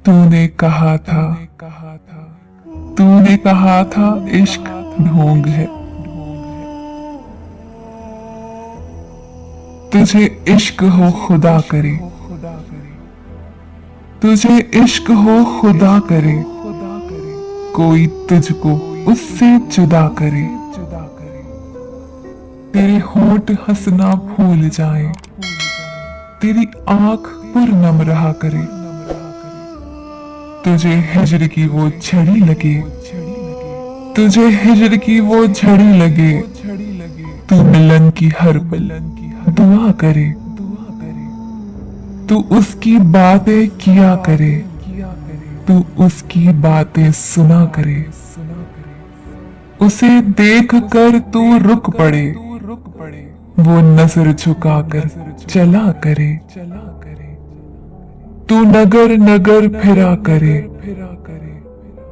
तूने कहा था इश्क ढोंग है। तुझे इश्क हो खुदा करे, तुझे इश्क हो खुदा करे, कोई तुझको उससे जुदा करे। तेरे होंठ हंसना भूल जाए, तेरी आंख पुरनम रहा करे। तुझे हिजर की वो झड़ी लगे, तुझे हिजर की वो झड़ी लगे, तू मिलन की हर पल दुआ करे। तू उसकी बातें किया करे, तू उसकी बातें सुना करे। उसे देख कर तू रुक पड़े, वो नजर झुकाकर चला करे। तू नगर नगर फिरा करे,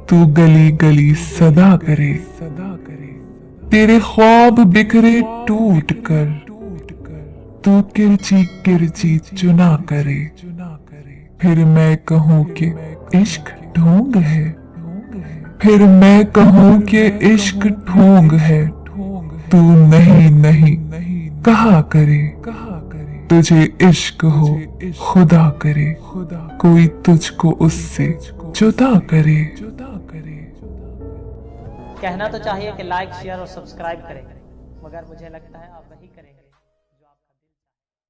तू गली गली सदा करे। तेरे ख्वाब बिखरे टूट कर, तू किरची किरची चुना करे। फिर मैं कहूँ कि इश्क ढोंग है, फिर मैं कहूँ कि इश्क ढोंग है। तू नहीं नहीं कहा करे, तुझे इश्क हो खुदा करे, कोई तुझको उससे जुदा करे। कहना तो चाहिए कि लाइक शेयर और सब्सक्राइब करें, मगर मुझे लगता है आप वही करेंगे।